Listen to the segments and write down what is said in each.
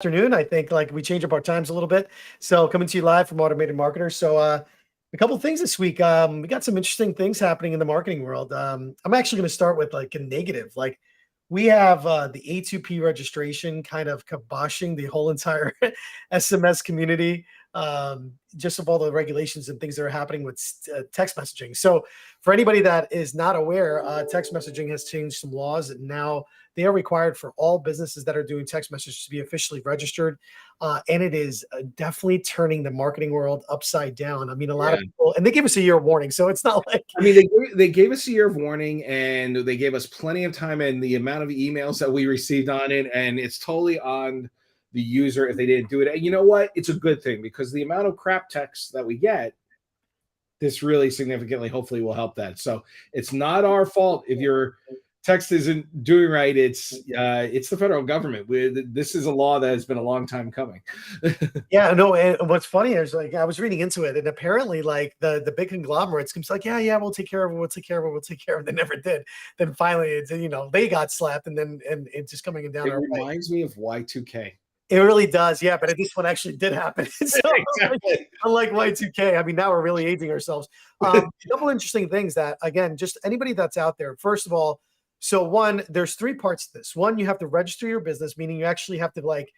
Afternoon. I think like we change up our times a little bit. So coming to you live from Automated Marketers. So a couple of things this week. We got some interesting things happening in the marketing world. I'm actually going to start with like a negative. Like we have the A2P registration kind of kiboshing the whole entire SMS community. Just of all the regulations and things that are happening with text messaging. So for anybody that is not aware, text messaging has changed some laws, and now they are required for all businesses that are doing text messages to be officially registered. And it is definitely turning the marketing world upside down. I mean, a lot of Yeah. people, and they gave us a year warning. So it's not like, I mean, they gave us a year of warning, and they gave us plenty of time, and the amount of emails that we received on it, and it's totally on the user if they didn't do it. And you know what? It's a good thing, because the amount of crap text that we get, this really significantly, hopefully, will help that. So it's not our fault if your text isn't doing right. It's the federal government. This is a law that has been a long time coming. yeah, no. And what's funny is like, I was reading into it, and apparently like the big conglomerates comes like, yeah, we'll take care of it. We'll take care of it. We'll take care of it. They never did. Then finally, it's, they got slapped, and then, and it's just coming down It our way. reminds me of Y2K. It really does, yeah, but this one actually did happen. So, Exactly. unlike Y2K, I mean, now we're really aging ourselves. A couple interesting things that, again, just anybody that's out there, first of all, so one, there's three parts to this. One, you have to register your business, meaning you actually have to like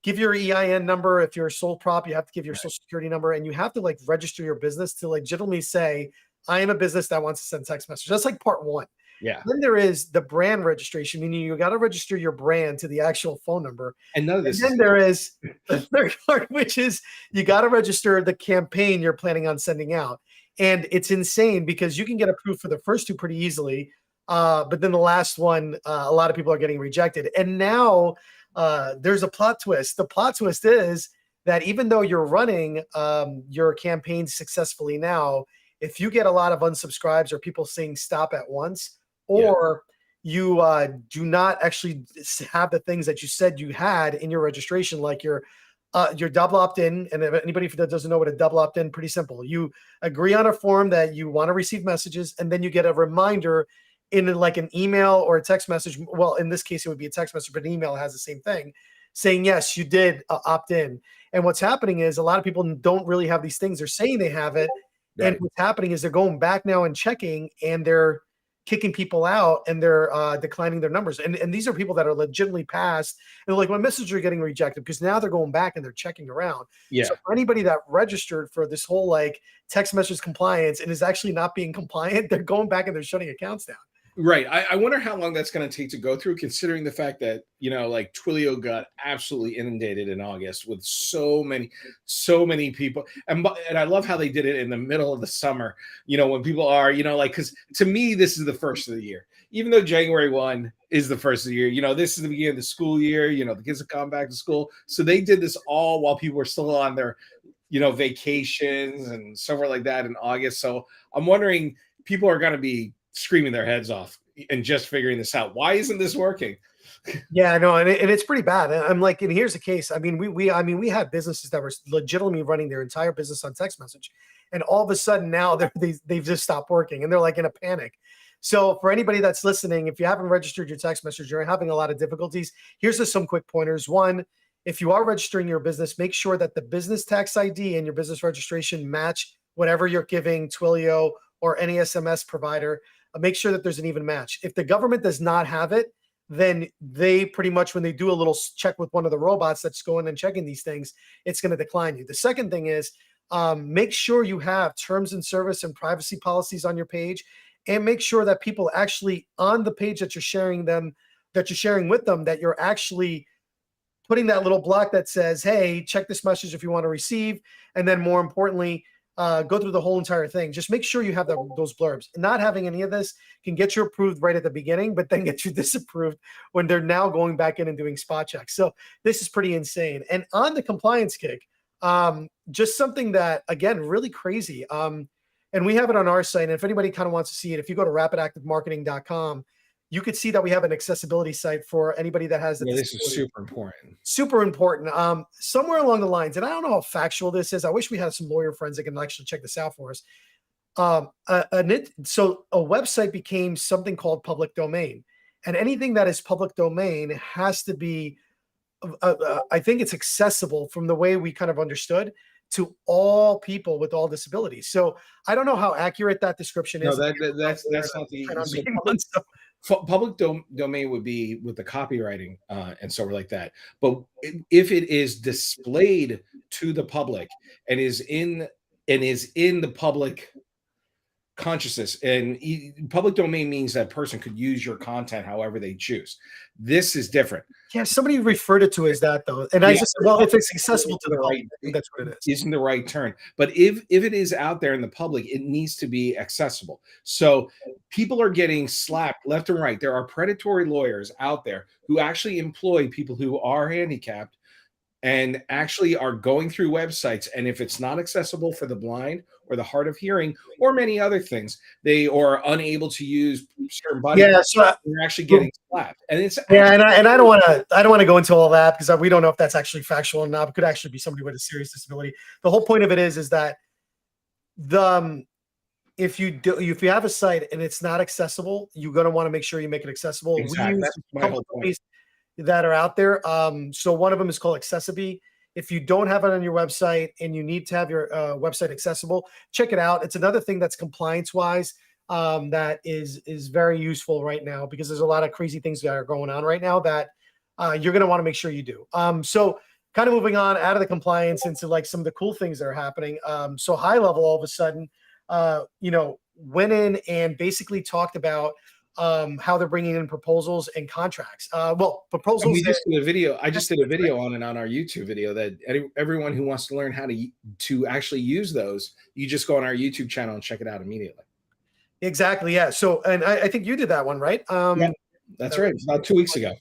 give your EIN number. If you're a sole prop, you have to give your social security number, and you have to like register your business to legitimately say, I am a business that wants to send text messages. That's like part one. Yeah. Then there is the brand registration, meaning you got to register your brand to the actual phone number. And none of this. And then there is the third part, which is you got to register the campaign you're planning on sending out. And it's insane because you can get approved for the first two pretty easily. But then the last one, a lot of people are getting rejected. And now there's a plot twist. The plot twist is that even though you're running your campaign successfully now, if you get a lot of unsubscribes or people saying stop at once, or you do not actually have the things that you said you had in your registration, like your double opt-in. And if anybody that doesn't know what a double opt-in, pretty simple. You agree on a form that you want to receive messages, and then you get a reminder in like an email or a text message. Well, in this case, it would be a text message, but an email has the same thing, saying, yes, you did opt in. And what's happening is a lot of people don't really have these things. They're saying they have it. Right. And what's happening is they're going back now and checking, and they're kicking people out, and they're declining their numbers. And these are people that are legitimately passed. And like, my messages are getting rejected because now they're going back and they're checking around. Yeah. So for anybody that registered for this whole like text message compliance and is actually not being compliant, they're going back and they're shutting accounts down. Right. I wonder how long that's going to take to go through, considering the fact that, like Twilio got absolutely inundated in August with so many people. And I love how they did it in the middle of the summer, when people are, like, because to me, this is the first of the year, even though January 1 is the first of the year, this is the beginning of the school year, the kids have gone back to school. So they did this all while people were still on their, vacations and somewhere like that in August. So I'm wondering, people are going to be screaming their heads off and just figuring this out. Why isn't this working? Yeah, I know, and it's pretty bad. I'm like, and here's the case. I mean, we had businesses that were legitimately running their entire business on text message, and all of a sudden now they've just stopped working, and they're like in a panic. So for anybody that's listening, if you haven't registered your text message, you're having a lot of difficulties. Here's just some quick pointers. One, if you are registering your business, make sure that the business tax ID and your business registration match whatever you're giving Twilio or any SMS provider. Make sure that there's an even match. If the government does not have it, then they pretty much, when they do a little check with one of the robots that's going and checking these things, it's going to decline you. The second thing is make sure you have terms and service and privacy policies on your page, and make sure that people actually on the page that you're sharing with them, that you're actually putting that little block that says, hey, check this message if you want to receive. And then more importantly, go through the whole entire thing. Just make sure you have those blurbs. Not having any of this can get you approved right at the beginning, but then get you disapproved when they're now going back in and doing spot checks. So this is pretty insane. And on the compliance kick, just something that, again, really crazy. And we have it on our site. And if anybody kind of wants to see it, if you go to rapidactivemarketing.com, you could see that we have an accessibility site for anybody that has the this is super important. Super important. Somewhere along the lines, and I don't know how factual this is. I wish we had some lawyer friends that can actually check this out for us. So a website became something called public domain, and anything that is public domain has to be I think it's accessible from the way we kind of understood to all people with all disabilities. So I don't know how accurate that description No, is. that's not the so public domain would be with the copywriting and so like that. But if it is displayed to the public and is in the public consciousness, and public domain means that person could use your content however they choose. This is different. Yeah, somebody referred it to as that though, and I just said, well, if it's accessible to the public, I think that's what it is. Isn't the right term, but if it is out there in the public, it needs to be accessible. So people are getting slapped left and right. There are predatory lawyers out there who actually employ people who are handicapped and actually are going through websites, and if it's not accessible for the blind or the hard of hearing or many other things, they are unable to use certain body parts. So they're actually getting slapped, and it's and I don't want to go into all that because we don't know if that's actually factual or not. It could actually be somebody with a serious disability. The whole point of it is that if you have a site and it's not accessible, you're going to want to make sure you make it accessible. Exactly. We use That's my whole point. That are out there. So one of them is called Accessibility. If you don't have it on your website and you need to have your website accessible, check it out. It's another thing that's compliance wise that is very useful right now, because there's a lot of crazy things that are going on right now that you're going to want to make sure you do. So kind of moving on out of the compliance into like some of the cool things that are happening. So Highlevel all of a sudden, went in and basically talked about how they're bringing in proposals and contracts. Proposals. And we just did a video. I just did a video on it on our YouTube video that everyone who wants to learn how to actually use those, you just go on our YouTube channel and check it out immediately. Exactly. Yeah. So, and I think you did that one, right? Yeah, that's right. It's about 2 weeks ago.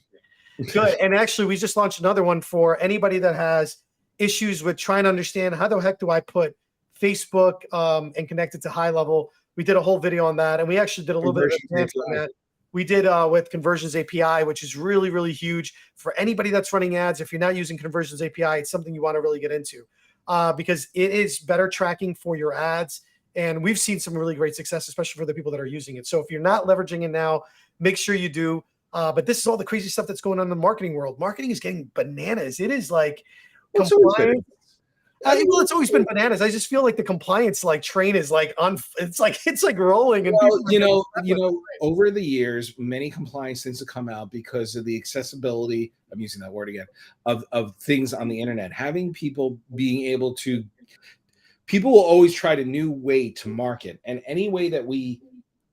Good. And actually, we just launched another one for anybody that has issues with trying to understand how the heck do I put Facebook and connect it to Highlevel. We did a whole video on that, and we actually did a little bit of advance on that. We did with Conversions API, which is really, really huge for anybody that's running ads. If you're not using Conversions API, it's something you want to really get into because it is better tracking for your ads. And we've seen some really great success, especially for the people that are using it. So if you're not leveraging it now, make sure you do. But this is all the crazy stuff that's going on in the marketing world. Marketing is getting bananas. It is like compliance. Well, it's always been bananas. I just feel like the compliance train is it's like rolling. And over the years, many compliance things have come out because of the accessibility. I'm using that word again of things on the internet. Having people being able to, people will always try a new way to market, and any way that we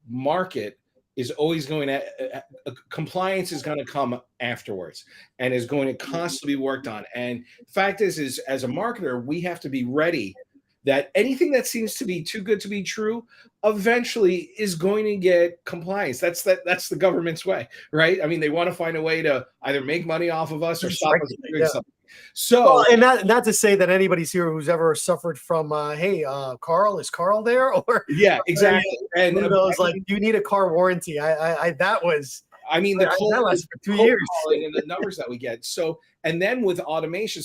market is always going to compliance is going to come afterwards and is going to constantly be worked on. And the fact is as a marketer, we have to be ready that anything that seems to be too good to be true eventually is going to get compliance. That's the government's way, right? I mean, they want to find a way to either make money off of us or stop us from doing something. So, and not to say that anybody's here who's ever suffered from, Carl, is Carl there? Or yeah, exactly. And one of those you need a car warranty. That lasted for 2 years. And the numbers that we get. So, and then with automation,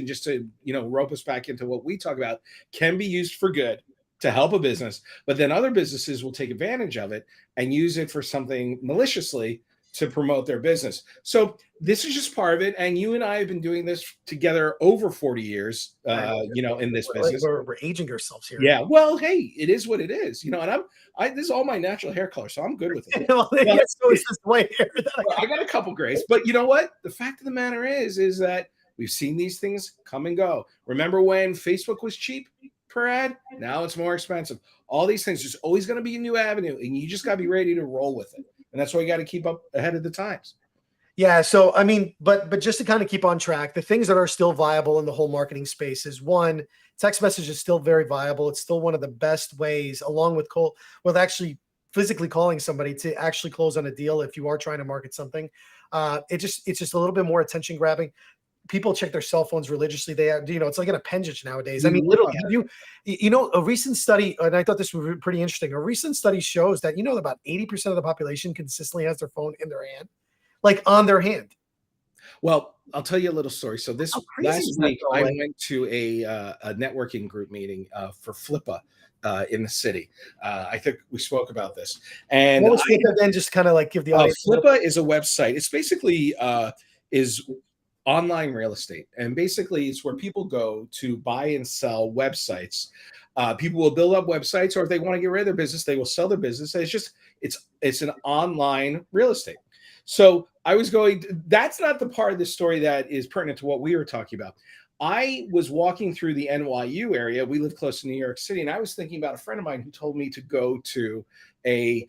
just to rope us back into what we talk about, can be used for good to help a business, but then other businesses will take advantage of it and use it for something maliciously to promote their business. So this is just part of it. And you and I have been doing this together over 40 years, in this business. We're aging ourselves here. Yeah. Well, hey, it is what it is, and this is all my natural hair color, so I'm good with it. It's this white hair. I got a couple grays, but you know what? The fact of the matter is that we've seen these things come and go. Remember when Facebook was cheap per ad? Now it's more expensive. All these things, there's always going to be a new avenue, and you just got to be ready to roll with it. And that's why you got to keep up ahead of the times. Yeah. So, I mean, but just to kind of keep on track, the things that are still viable in the whole marketing space is one, text message is still very viable. It's still one of the best ways, along with actually physically calling somebody to actually close on a deal. If you are trying to market something, it's just a little bit more attention grabbing. People check their cell phones religiously. They have, it's like an appendage nowadays. I mean, literally, a recent study, and I thought this was pretty interesting. A recent study shows that, about 80% of the population consistently has their phone in their hand, on their hand. Well, I'll tell you a little story. So this last week, I went to a networking group meeting for Flippa in the city. I think we spoke about this. And what was Flippa then? Just kind of give the audience. Flippa is a website. It's basically online real estate, and basically it's where people go to buy and sell websites. People will build up websites, or if they want to get rid of their business, they will sell their business. And it's an online real estate. So I was going. That's not the part of the story that is pertinent to what we were talking about. I was walking through the NYU area. We live close to New York City, and I was thinking about a friend of mine who told me to go to the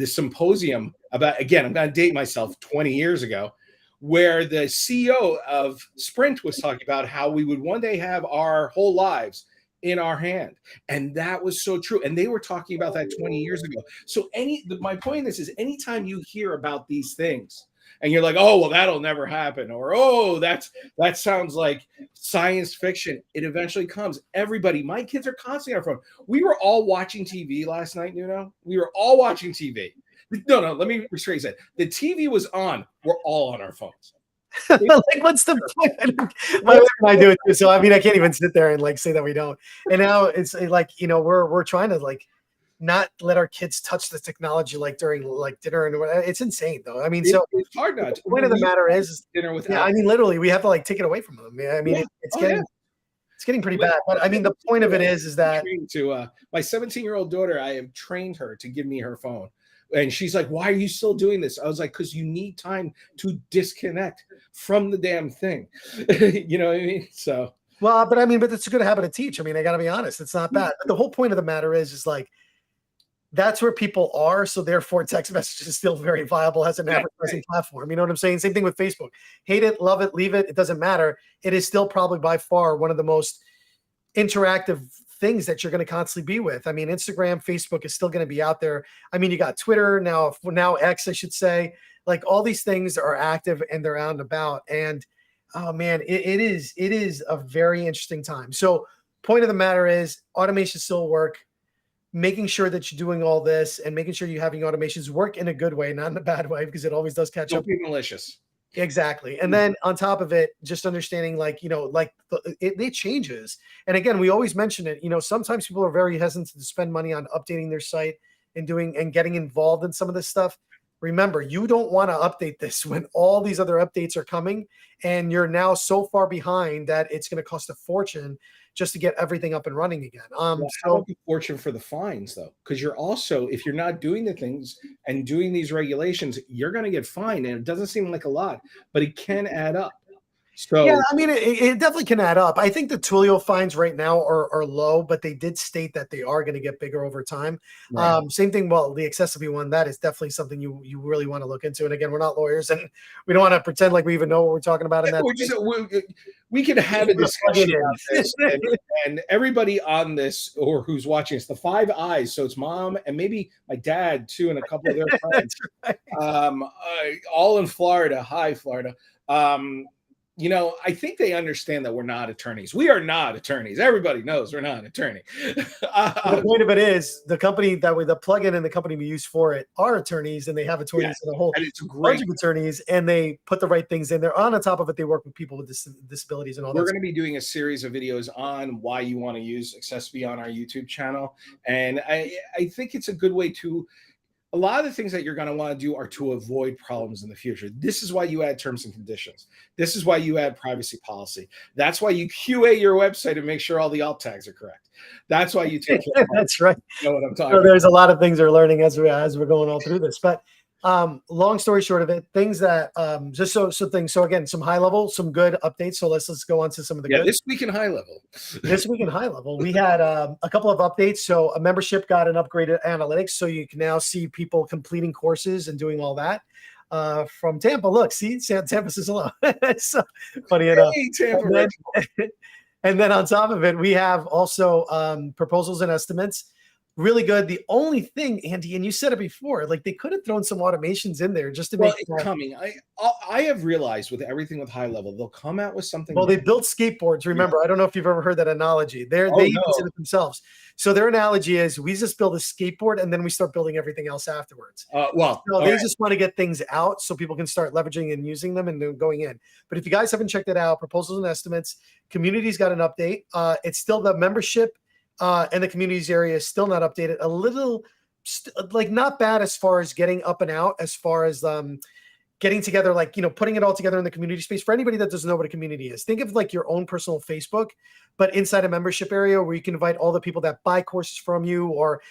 symposium about. Again, I'm going to date myself 20 years ago, where the CEO of Sprint was talking about how we would one day have our whole lives in our hand. And that was so true. And they were talking about that 20 years ago. So my point in this is anytime you hear about these things and you're like, oh, well, that'll never happen, or oh, that sounds like science fiction, it eventually comes. Everybody, my kids are constantly on their phone. We were all watching TV last night, we were all watching TV. No, let me rephrase that. The TV was on. We're all on our phones. Like, what's the point? My wife and I do it too. So I mean, I can't even sit there and like say that we don't. And now it's like, we're trying to like not let our kids touch the technology like during like dinner, and it's insane though. I mean, so it's hard not to. The point of the matter is dinner with. Yeah, I mean, literally, we have to like take it away from them. I mean, it's getting pretty bad. But I mean, the point of it is that to my 17-year-old daughter, I have trained her to give me her phone. And she's like, why are you still doing this? I was like, because you need time to disconnect from the damn thing. You know what I mean? So, well, but it's a good habit to teach. I mean, I got to be honest, it's not bad. But the whole point of the matter is like, that's where people are. So therefore, text message is still very viable as an advertising platform. You know what I'm saying? Same thing with Facebook. Hate it, love it, leave it. It doesn't matter. It is still probably by far one of the most interactive things that you're going to constantly be with. I mean, Instagram, Facebook is still going to be out there. I mean, you got Twitter now X, I should say. Like all these things are active and they're out and about. And oh man, it is a very interesting time. So point of the matter is automation still work. Making sure that you're doing all this and making sure you're having automations work in a good way, not in a bad way, because it always does catch up. Don't be malicious. Exactly. And then on top of it, just understanding it changes. And again, we always mention it, sometimes people are very hesitant to spend money on updating their site and getting involved in some of this stuff. Remember, you don't want to update this when all these other updates are coming and you're now so far behind that it's going to cost a fortune just to get everything up and running again. How about the fortune for the fines though? Because you're also, if you're not doing the things and doing these regulations, you're going to get fined. And it doesn't seem like a lot, but it can add up. So yeah, I mean, it definitely can add up. I think the Twilio fines right now are low, but they did state that they are going to get bigger over time. Right. Same thing. Well, the accessibility one, that is definitely something you really want to look into. And again, we're not lawyers, and we don't want to pretend like we even know what we're talking about. In that, we could have a discussion about this, and everybody on this or who's watching us, the five eyes. So it's mom and maybe my dad too, and a couple of their friends, right. All in Florida. Hi, Florida. I think they understand that we're not attorneys. We are not attorneys. Everybody knows we're not an attorney. The point of it is the company the plugin and the company we use for it are attorneys, and they have attorneys in a whole bunch of attorneys, and they put the right things in there. On top of it, they work with people with disabilities and all that. We're going to be doing a series of videos on why you want to use accessibility on our YouTube channel. And I think it's a good way to. A lot of the things that you're going to want to do are to avoid problems in the future. This is why you add terms and conditions. This is why you add privacy policy. That's why you QA your website and make sure all the alt tags are correct. That's why you take care of That's right. You know what I'm talking about. There's a lot of things we're learning as we're going all through this. But long story short of it, things that So again, some high level, some good updates. So let's go on to some of the good. This week in Highlevel. This week in Highlevel, we had a couple of updates. So a membership got an upgraded analytics, so you can now see people completing courses and doing all that. From Tampa, look, see, Tampa says hello. It's so funny enough. Hey, Tampa. And then on top of it, we have also proposals and estimates. Really good. The only thing, Andy, and you said it before, like they could have thrown some automations in there just to make it's coming. I have realized with everything with Highlevel, they'll come out with something. Well, they built skateboards. Remember, I don't know if you've ever heard that analogy. They even did it themselves. So their analogy is we just build a skateboard and then we start building everything else afterwards. They just want to get things out so people can start leveraging and using them and then going in. But if you guys haven't checked it out, proposals and estimates, community's got an update. It's still the membership. And the communities area is still not updated. A little, not bad as far as getting up and out, as far as getting together, like, putting it all together in the community space. For anybody that doesn't know what a community is, think of like your own personal Facebook, but inside a membership area where you can invite all the people that buy courses from you, or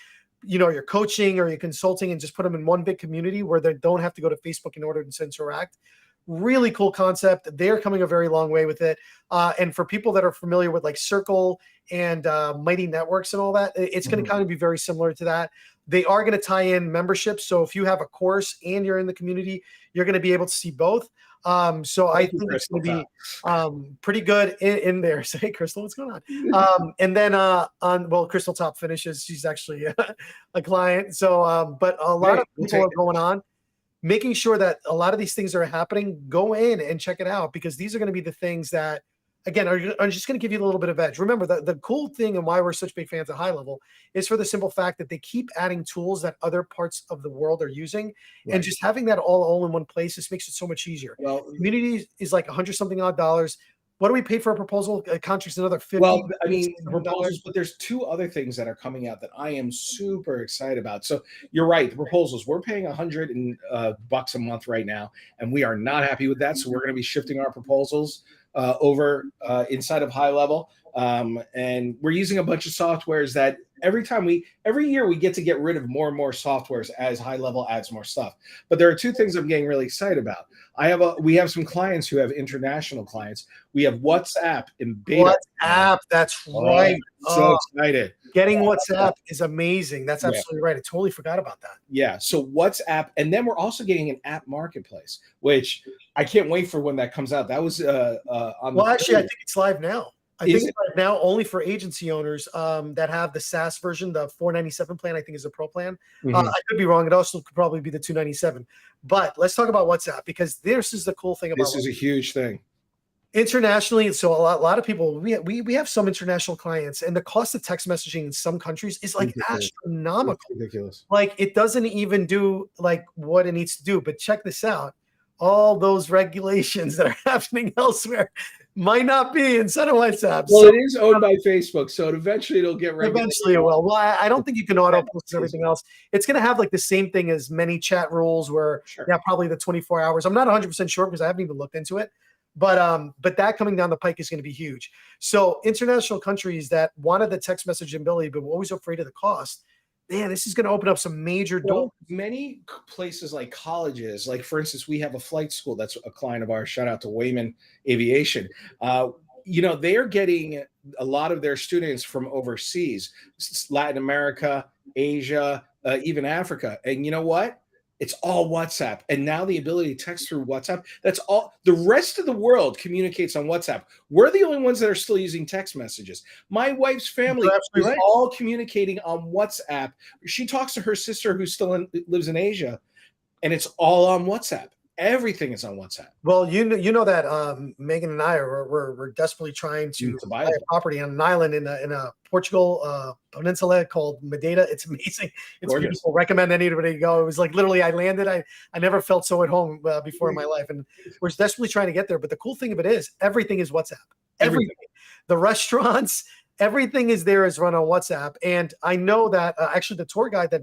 you're coaching or you're consulting, and just put them in one big community where they don't have to go to Facebook in order to interact. Really cool concept. They're coming a very long way with it. And for people that are familiar with like Circle and Mighty Networks and all that, it's going to kind of be very similar to that. They are going to tie in memberships. So if you have a course and you're in the community, you're going to be able to see both. So I think it's going to be pretty good in there. So, hey, Crystal, what's going on? And then Crystal Top finishes. She's actually a client. So, but a lot of people are going on, making sure that a lot of these things are happening. Go in and check it out, because these are going to be the things that, again, are just going to give you a little bit of edge. Remember, the cool thing and why we're such big fans of Highlevel is for the simple fact that they keep adding tools that other parts of the world are using. Right. And just having that all in one place just makes it so much easier. Well, community is like $100-something odd. What do we pay for a proposal? A contract's another $50. Well, I mean, proposals, but there's two other things that are coming out that I am super excited about. So you're right, the proposals, we're paying $100 a month right now, and we are not happy with that. So we're going to be shifting our proposals over inside of Highlevel, and we're using a bunch of softwares that every year we get to get rid of more and more softwares as Highlevel adds more stuff. But there are two things I'm getting really excited about. We have some clients who have international clients. We have WhatsApp in beta. WhatsApp, that's right. So excited. Getting WhatsApp is amazing. That's absolutely right. I totally forgot about that. Yeah. So WhatsApp, and then we're also getting an app marketplace, which I can't wait for when that comes out. That was on. Well, actually, I think it's live now. I think it's live now only for agency owners that have the SaaS version. The $497 plan, I think, is a pro plan. I could be wrong. It also could probably be the $297. But let's talk about WhatsApp, because this is the cool thing about this is a huge thing. Internationally, so a lot of people, we have some international clients, and the cost of text messaging in some countries is like astronomical. It's ridiculous. Like, it doesn't even do like what it needs to do. But check this out. All those regulations that are happening elsewhere might not be inside of WhatsApp. Well, it is owned by Facebook, so eventually it'll get regulated. Eventually it will. Well, I don't think you can auto post and everything else. It's going to have like the same thing as many chat rules, where probably the 24 hours. I'm not 100% sure because I haven't even looked into it. But that coming down the pike is going to be huge. So international countries that wanted the text message ability but were always afraid of the cost, man, this is going to open up some major doors. Many places like colleges, like for instance, we have a flight school that's a client of ours. Shout out to Wayman Aviation. They are getting a lot of their students from overseas, Latin America, Asia, even Africa. And you know what? It's all WhatsApp. And now the ability to text through WhatsApp, that's all. The rest of the world communicates on WhatsApp. We're the only ones that are still using text messages. My wife's family is all communicating on WhatsApp. She talks to her sister who lives in Asia, and it's all on WhatsApp. Everything is on WhatsApp. Well, you know that Megan and I we're desperately trying to buy a property on an island in a Portugal peninsula called Madeira. It's amazing. It's gorgeous. Beautiful. Recommend anybody to go. It was like literally I landed. I never felt so at home before in my life, and we're desperately trying to get there. But the cool thing of it is everything is WhatsApp. Everything. The restaurants, everything is there is run on WhatsApp. And I know that actually the tour guide that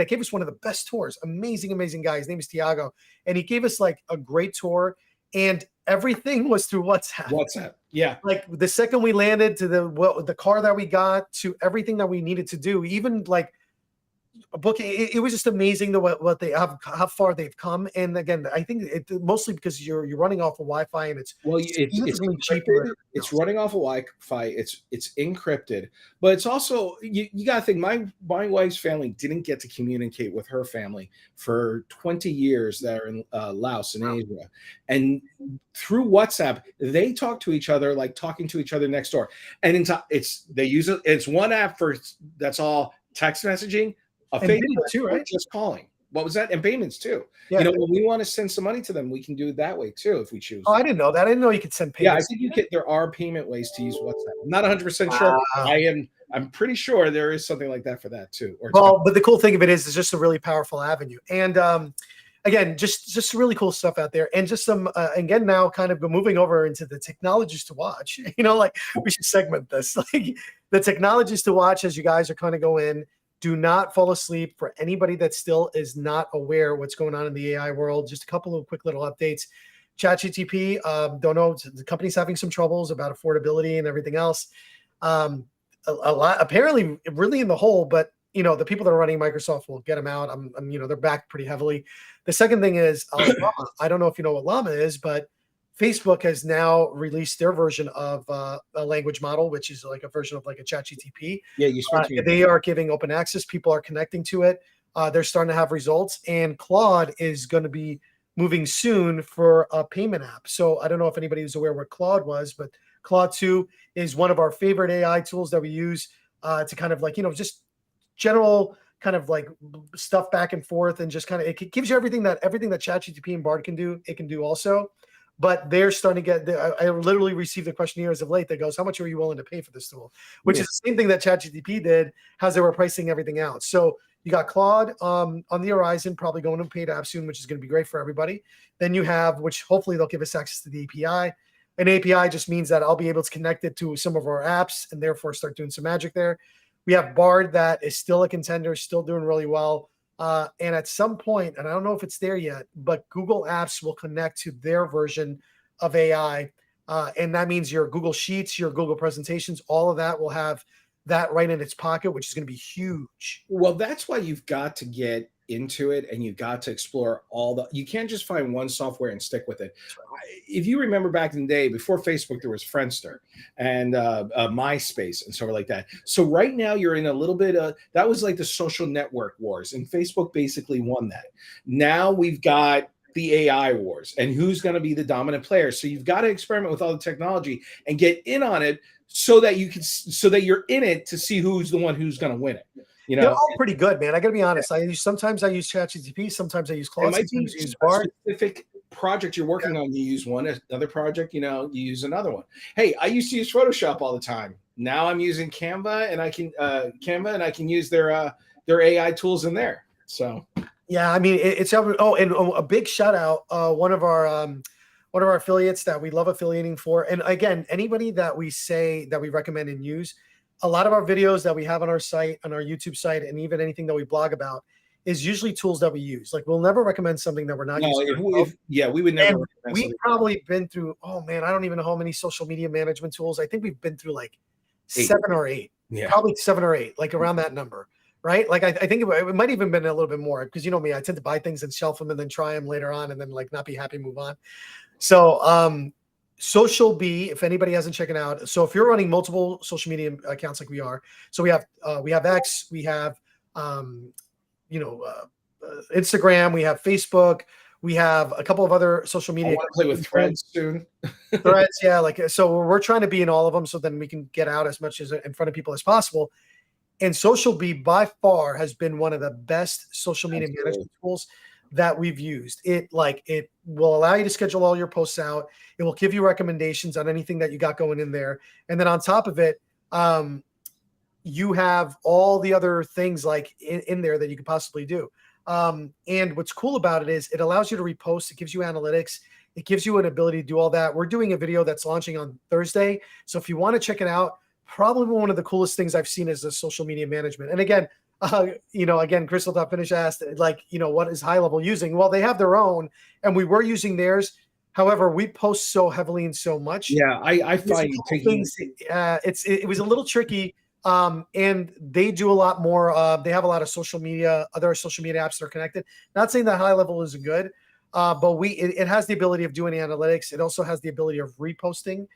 gave us one of the best tours. Amazing guy. His name is Tiago. And he gave us like a great tour, and everything was through WhatsApp. WhatsApp. Yeah. Like the second we landed to the car that we got to everything that we needed to do, even like a book. It was just amazing what they have, how far they've come. And again, I think mostly because you're running off of Wi-Fi, and it's cheaper. It's running off of Wi-Fi. It's encrypted, but it's also you got to think. My wife's family didn't get to communicate with her family for 20 years. That are in Laos and Asia, and through WhatsApp they talk to each other like talking to each other next door. And it's one app for that's all text messaging. Facebook too, right? Just calling. What was that? And payments too. Yeah. When we want to send some money to them, we can do it that way too if we choose. Oh, I didn't know that. I didn't know you could send payments. Yeah, I think you can. There are payment ways to use WhatsApp. I'm not 100% sure. I'm pretty sure there is something like that for that too. But the cool thing of it is it's just a really powerful avenue. And again, just really cool stuff out there. And just some again now kind of moving over into the technologies to watch. Like we should segment this. Like the technologies to watch as you guys are kind of go in. do not fall asleep. For anybody that still is not aware what's going on in the AI world, just a couple of quick little updates. ChatGTP, don't know, the company's having some troubles about affordability and everything else. A lot, apparently, really in the hole, but the people that are running Microsoft will get them out. They're backed pretty heavily. The second thing is Llama. I don't know if you know what Llama is, but Facebook has now released their version of a language model, which is like a version of like a ChatGTP. Yeah, you spoke to me. They are giving open access. People are connecting to it. They're starting to have results, and Claude is going to be moving soon for a payment app. So I don't know if anybody was aware what Claude was, but Claude 2 is one of our favorite AI tools that we use to kind of like, just general kind of like stuff back and forth, and just kind of, it gives you everything that ChatGTP and Bard can do, it can do also. But they're starting to get, I literally received a questionnaire as of late that goes, how much are you willing to pay for this tool? Which is the same thing that ChatGTP did as they were pricing everything out. So you got Claude on the horizon, probably going to a paid app soon, which is going to be great for everybody. Then you have, which hopefully they'll give us access to the API. An API just means that I'll be able to connect it to some of our apps and therefore start doing some magic there. We have Bard that is still a contender, still doing really well. And at some point, and I don't know if it's there yet, but Google Apps will connect to their version of AI. And that means your Google Sheets, your Google presentations, all of that will have that right in its pocket, which is going to be huge. Well, that's why you've got to get into it, and you've got to explore you can't just find one software and stick with it. If you remember back in the day, before Facebook, there was Friendster and MySpace and sort of like that. So right now you're in a little bit of, that was like the social network wars, and Facebook basically won that. Now we've got the AI wars, and who's going to be the dominant player. So you've got to experiment with all the technology and get in on it so that you're in it to see who's the one who's going to win it. They're all pretty good, man. I got to be honest. Sometimes I use ChatGTP, sometimes I use Claude, sometimes I use Bard. Specific project you're working on, you use one. Another project, you use another one. Hey, I used to use Photoshop all the time. Now I'm using Canva, and I can use their AI tools in there. So yeah, I mean, it's and a big shout out, one of our affiliates that we love affiliating for. And again, anybody that we say that we recommend and use, a lot of our videos that we have on our site, on our YouTube site, and even anything that we blog about is usually tools that we use. Like, we'll never recommend something that we're not using. We would never. We've probably been through, oh man, I don't even know how many social media management tools. I think we've been through like 7 or 8, probably 7 or 8, like around that number. Right? Like I think it might even been a little bit more, because me, I tend to buy things and shelf them and then try them later on and then like not be happy, move on. So Social B, if anybody hasn't checked it out. So if you're running multiple social media accounts like we are, so we have X, we have Instagram, we have Facebook, we have a couple of other social media. I want to play with Threads soon. Threads, yeah. So we're trying to be in all of them, so then we can get out as much as in front of people as possible. And Social B by far has been one of the best social media management tools that we've used. It will allow you to schedule all your posts out. It will give you recommendations on anything that you got going in there. And then on top of it, you have all the other things like in there that you could possibly do. And what's cool about it is it allows you to repost. It gives you analytics. It gives you an ability to do all that. We're doing a video that's launching on Thursday. So if you want to check it out, probably one of the coolest things I've seen is the social media management. And again, Crystal.Finish asked, what is Highlevel using? Well, they have their own, and we were using theirs. However, we post so heavily and so much. Yeah, I find things. It was a little tricky, and they do a lot more. They have a lot of other social media apps that are connected. Not saying that Highlevel isn't good, but it has the ability of doing analytics. It also has the ability of reposting.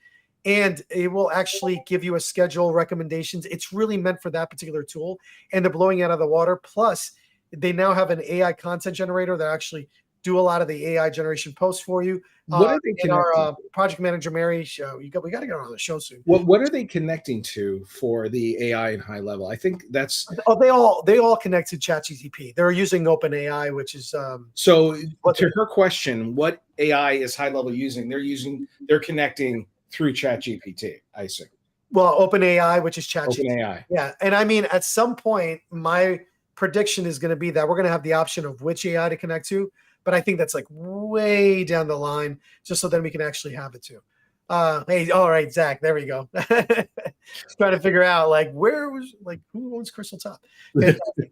And it will actually give you a schedule, recommendations. It's really meant for that particular tool, and they're blowing it out of the water. Plus, they now have an AI content generator that actually do a lot of the AI generation posts for you. What are they connecting? Our project manager, Mary, we got to get her on the show soon. What are they connecting to for the AI in Highlevel? I think that's they all connect to ChatGTP. They're using OpenAI, which is so. To her question, what AI is Highlevel using? They're connecting through ChatGPT, I assume. Well, OpenAI, which is ChatGPT. OpenAI. Yeah. And I mean, at some point, my prediction is going to be that we're going to have the option of which AI to connect to. But I think that's like way down the line, just so then we can actually have it too. Hey, all right, Zach, there we go. trying to figure out like who owns Crystal Top. Fantastic.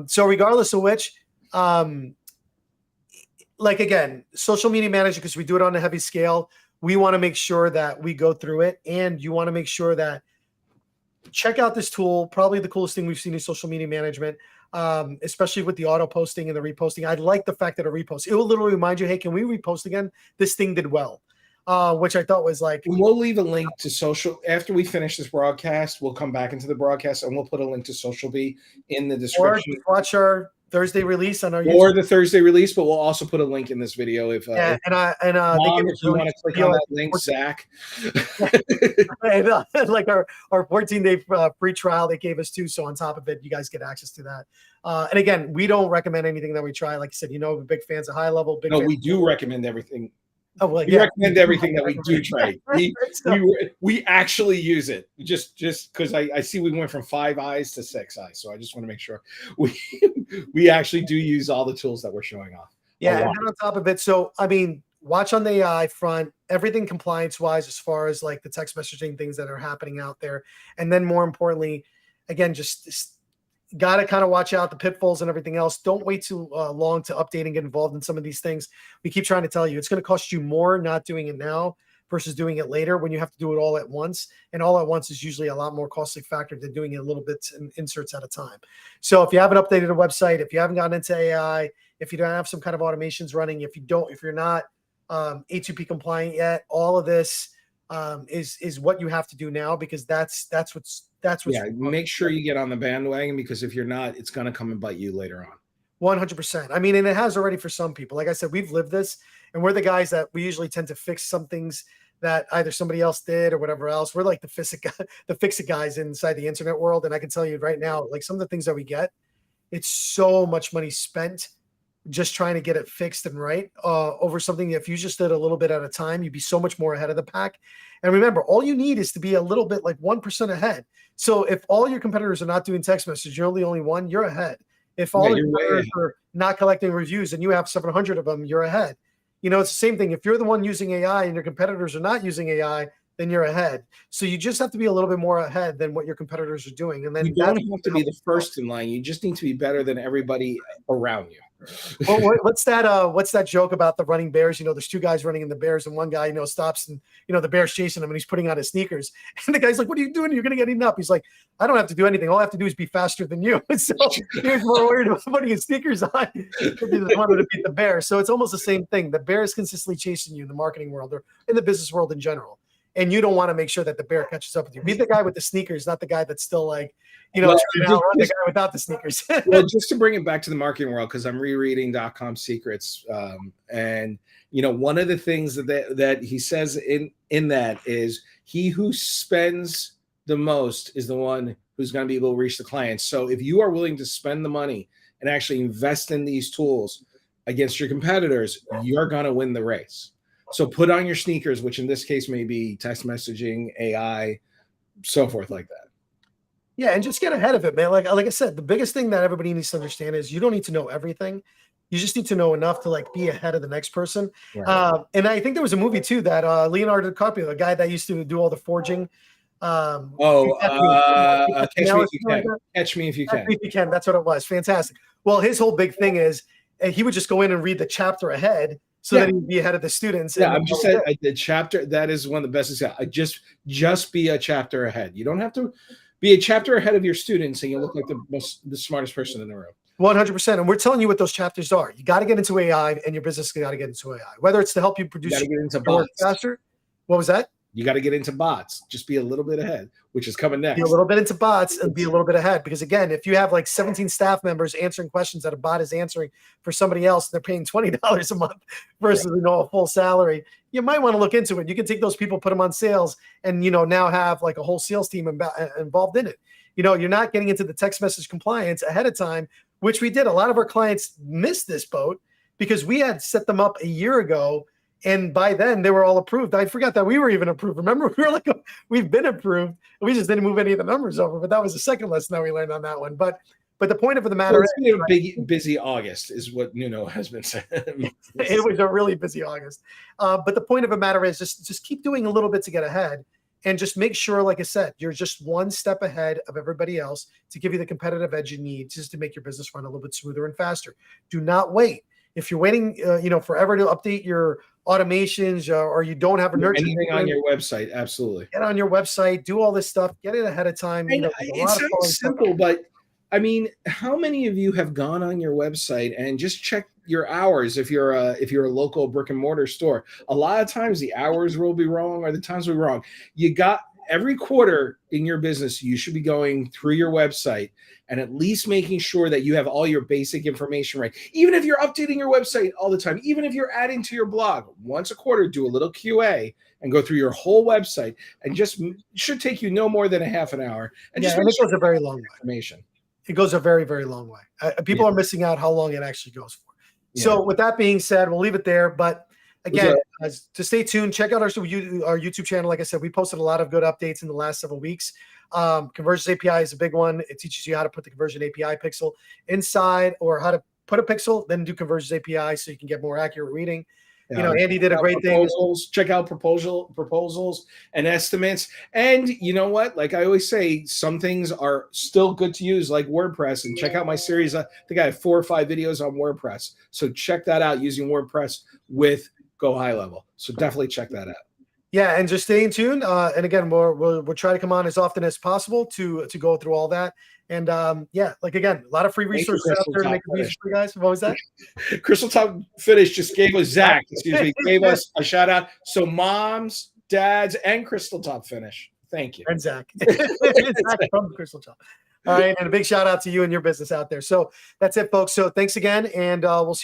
So regardless of which, like again, social media manager, because we do it on a heavy scale, we want to make sure that we go through it, and you want to make sure that check out this tool. Probably the coolest thing we've seen in social media management, especially with the auto posting and the reposting. I like the fact that it reposts. It will literally remind you, hey, can we repost again? This thing did well, which I thought was like. We'll leave a link to social after we finish this broadcast. We'll come back into the broadcast and we'll put a link to Social Bee in the description. Or watch our Thursday release on our YouTube. Or the Thursday release, but we'll also put a link in this video. If Mom, if you want to click on that link, Zach. And, like our 14-day free trial they gave us too. So on top of it, you guys get access to that. And again, we don't recommend anything that we try. Like you said, we're big fans of Highlevel. No, we do recommend everything. Oh, well, we recommend everything that we do try. We actually use it just because I see we went from 5 eyes to 6 eyes. So I just want to make sure we actually do use all the tools that we're showing off. Yeah, and then on top of it, so I mean, watch on the AI front, everything compliance wise, as far as like the text messaging things that are happening out there, and then more importantly, again, just got to kind of watch out the pitfalls and everything else. Don't wait too long to update and get involved in some of these things. We keep trying to tell you it's going to cost you more not doing it now versus doing it later when you have to do it all at once. And all at once is usually a lot more costly factor than doing it a little bit and inserts at a time. So if you haven't updated a website, if you haven't gotten into AI, if you don't have some kind of automations running, if you're not A2P compliant yet, all of this is what you have to do now, because that's what's make sure you get on the bandwagon, because if you're not, it's going to come and bite you later on. 100%. I mean, and it has already for some people. Like I said, we've lived this, and we're the guys that we usually tend to fix some things that either somebody else did or whatever else. We're like the fix-it guys inside the internet world. And I can tell you right now, like some of the things that we get, it's so much money spent just trying to get it fixed and right over something. If you just did a little bit at a time, you'd be so much more ahead of the pack. And remember, all you need is to be a little bit like 1% ahead. So if all your competitors are not doing text message, you're the only one, you're ahead. If all your competitors are not collecting reviews and you have 700 of them, you're ahead. It's the same thing. If you're the one using AI and your competitors are not using AI, then you're ahead. So you just have to be a little bit more ahead than what your competitors are doing. And then you don't have to be the first in line. You just need to be better than everybody around you. Well, what's that joke about the running bears? There's two guys running in the bears, and one guy, stops, and the bear's chasing him, and he's putting on his sneakers. And the guy's like, "What are you doing? You're going to get eaten up." He's like, "I don't have to do anything. All I have to do is be faster than you." So he's more worried about putting his sneakers on if he just wanted to beat the bear. So it's almost the same thing. The bear is consistently chasing you in the marketing world or in the business world in general. And you don't want to make sure that the bear catches up with you. Be the guy with the sneakers, not the guy that's still like, the guy without the sneakers. Well, just to bring it back to the marketing world, because I'm rereading .com Secrets, and one of the things that he says in that is he who spends the most is the one who's going to be able to reach the clients. So if you are willing to spend the money and actually invest in these tools against your competitors, you're going to win the race. So put on your sneakers, which in this case may be text messaging, AI, so forth like that. Yeah, and just get ahead of it, man. Like I said, the biggest thing that everybody needs to understand is you don't need to know everything. You just need to know enough to like be ahead of the next person. Right. And I think there was a movie too that Leonardo DiCaprio, the guy that used to do all the forging. Catch Me If You Can. That's what it was. Fantastic. Well, his whole big thing is he would just go in and read the chapter ahead. So that he'd be ahead of the students. Yeah, I'm just saying the chapter, that is one of the best. Just be a chapter ahead. You don't have to be a chapter ahead of your students and you look like the smartest person in the room. 100%. And we're telling you what those chapters are. You got to get into AI, and your business got to get into AI. Whether it's to help you produce get into bots faster. What was that? You got to get into bots. Just be a little bit ahead, which is coming next. Be a little bit into bots and be a little bit ahead. Because again, if you have like 17 staff members answering questions that a bot is answering for somebody else, and they're paying $20 a month versus a full salary, you might want to look into it. You can take those people, put them on sales, and now have like a whole sales team involved in it. You're not getting into the text message compliance ahead of time, which we did. A lot of our clients missed this boat because we had set them up a year ago. And by then they were all approved. I forgot that we were even approved. Remember, we were like, we've been approved. We just didn't move any of the numbers over. But that was the second lesson that we learned on that one. But the point of the matter is, it's been a busy August, is what Nuno has been saying. It was a really busy August. But the point of the matter is just keep doing a little bit to get ahead. and just make sure, like I said, you're just one step ahead of everybody else to give you the competitive edge you need just to make your business run a little bit smoother and faster. Do not wait. If you're waiting, forever to update your automations, or you don't have a nurture anything on your website, absolutely. Get on your website, do all this stuff, get it ahead of time. And it sounds simple, but I mean, how many of you have gone on your website and just checked your hours if you're a local brick and mortar store? A lot of times the hours will be wrong or the times will be wrong. You got every quarter in your business, you should be going through your website and at least making sure that you have all your basic information right. Even if you're updating your website all the time, even if you're adding to your blog, once a quarter, do a little QA and go through your whole website, and just should take you no more than a half an hour. And it goes a very long way. Information. It goes a very, very long way. People are missing out how long it actually goes for. Yeah. So with that being said, we'll leave it there. But again, to stay tuned, check out our YouTube channel. Like I said, we posted a lot of good updates in the last several weeks. Conversions API is a big one. It teaches you how to put the conversion API pixel inside, or how to put a pixel, then do conversions API so you can get more accurate reading. Andy did a great thing. Check out proposals and estimates. And you know what? Like I always say, some things are still good to use, like WordPress. And check out my series. I think I have 4 or 5 videos on WordPress. So check that out using WordPress with Gohighlevel. So definitely check that out. Yeah, and just stay tuned. And again, we'll try to come on as often as possible to go through all that. And again, a lot of free resources out there to make it easy for you guys. What was that? Crystal Top Finish just gave us gave us a shout out. So moms, dads, and Crystal Top Finish. Thank you. And Zach. Zach from Crystal Top. All right. And a big shout out to you and your business out there. So that's it, folks. So thanks again. And we'll see you.